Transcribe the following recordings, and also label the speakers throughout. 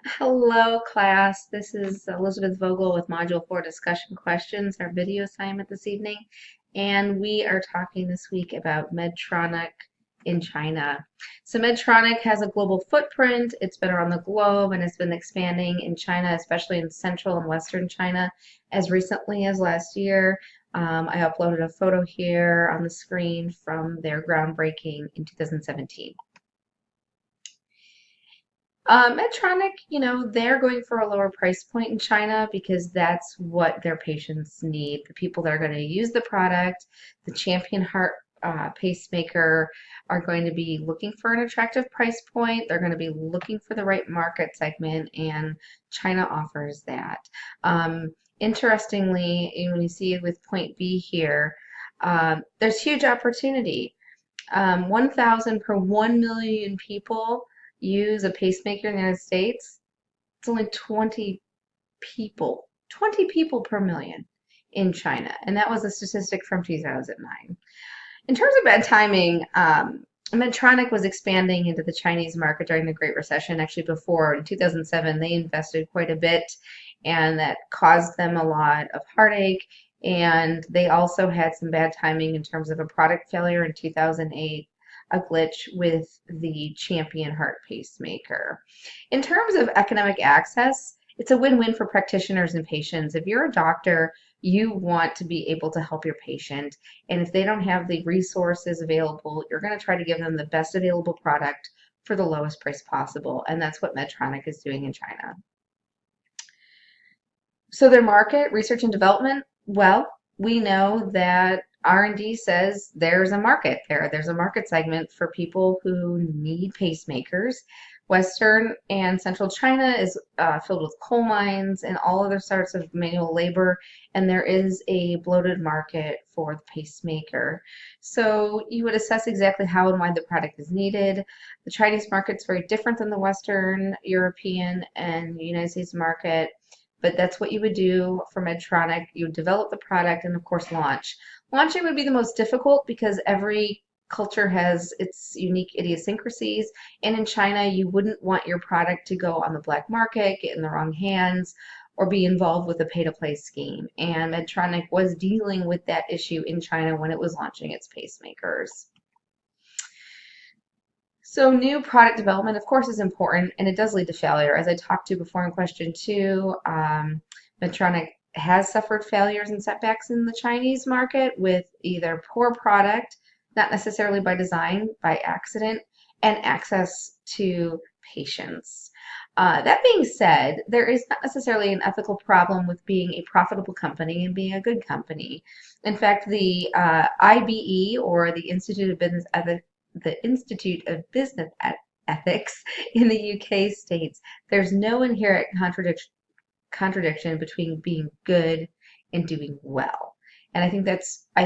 Speaker 1: Hello, class. This is Elizabeth Vogel with Module 4 Discussion Questions, our video assignment this evening. And we are talking this week about Medtronic in China. So Medtronic has a global footprint. It's been around the globe and has been expanding in China, especially in central and western China, as recently as last year. I uploaded a photo here on the screen from their groundbreaking in 2017. Medtronic, they're going for a lower price point in China because that's what their patients need. The people that are going to use the product, the Champion Heart pacemaker, are going to be looking for an attractive price point. They're going to be looking for the right market segment, and China offers that. Interestingly, when you see it with point B here, there's huge opportunity. 1,000 per 1 million people use a pacemaker in the United States. It's only 20 people per million in China. And that was a statistic from 2009. In terms of bad timing, Medtronic was expanding into the Chinese market during the Great Recession. Actually, before in 2007, they invested quite a bit, and that caused them a lot of heartache. And they also had some bad timing in terms of a product failure in 2008, a glitch with the Champion Heart pacemaker. In terms of economic access, it's a win-win for practitioners and patients. If you're a doctor, you want to be able to help your patient, and if they don't have the resources available, you're going to try to give them the best available product for the lowest price possible, and that's what Medtronic is doing in China. So their market, research and development, well, we know that R&D says there's a market there. There's a market segment for people who need pacemakers. Western and central China is filled with coal mines and all other sorts of manual labor, and there is a bloated market for the pacemaker. So you would assess exactly how and why the product is needed. The Chinese market's very different than the Western, European, and United States market, but that's what you would do for Medtronic. You would develop the product and, of course, launch. Launching would be the most difficult because every culture has its unique idiosyncrasies. And in China, you wouldn't want your product to go on the black market, get in the wrong hands, or be involved with a pay-to-play scheme. And Medtronic was dealing with that issue in China when it was launching its pacemakers. So new product development, of course, is important, and it does lead to failure. As I talked to before in question 2, Medtronic has suffered failures and setbacks in the Chinese market with either poor product, not necessarily by design, by accident, and access to patients. That being said, there is not necessarily an ethical problem with being a profitable company and being a good company. In fact, the IBE, or the Institute of Business Ethics in the UK states there's no inherent contradiction between being good and doing well. And I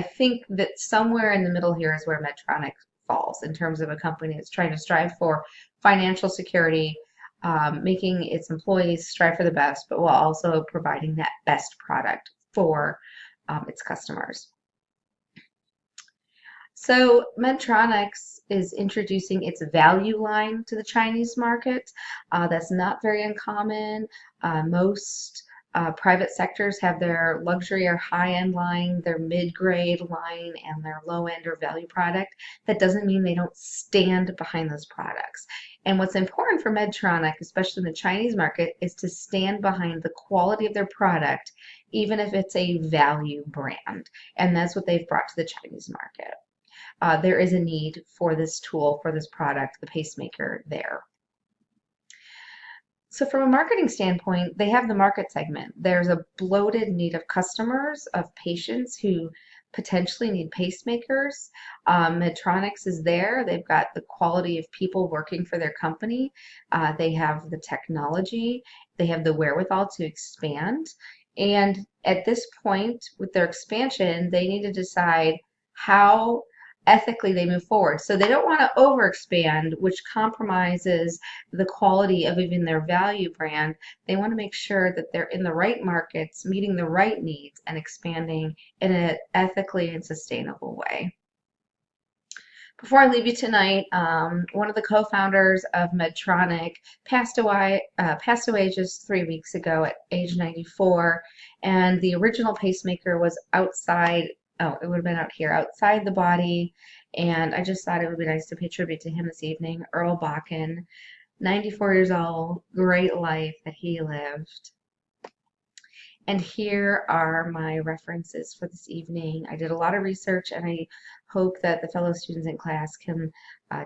Speaker 1: think that somewhere in the middle here is where Medtronic falls in terms of a company that's trying to strive for financial security, making its employees strive for the best, but while also providing that best product for its customers. So Medtronics is introducing its value line to the Chinese market. That's not very uncommon. Most private sectors have their luxury or high-end line, their mid-grade line, and their low-end or value product. That doesn't mean they don't stand behind those products. And what's important for Medtronic, especially in the Chinese market, is to stand behind the quality of their product, even if it's a value brand. And that's what they've brought to the Chinese market. There is a need for this tool, for this product, the pacemaker there. So from a marketing standpoint, they have the market segment. There's a bloated need of customers, of patients who potentially need pacemakers. Medtronics is there. They've got the quality of people working for their company. They have the technology. They have the wherewithal to expand. And at this point, with their expansion, they need to decide how ethically they move forward. So they don't want to overexpand, which compromises the quality of even their value brand. They want to make sure that they're in the right markets, meeting the right needs, and expanding in an ethically and sustainable way. Before I leave you tonight, one of the co-founders of Medtronic passed away just 3 weeks ago at age 94, and the original pacemaker was outside. Oh, it would have been out here, outside the body, and I just thought it would be nice to pay tribute to him this evening. Earl Bakken, 94 years old, great life that he lived. And here are my references for this evening. I did a lot of research, and I hope that the fellow students in class can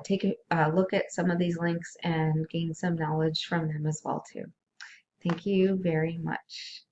Speaker 1: take a look at some of these links and gain some knowledge from them as well too. Thank you very much.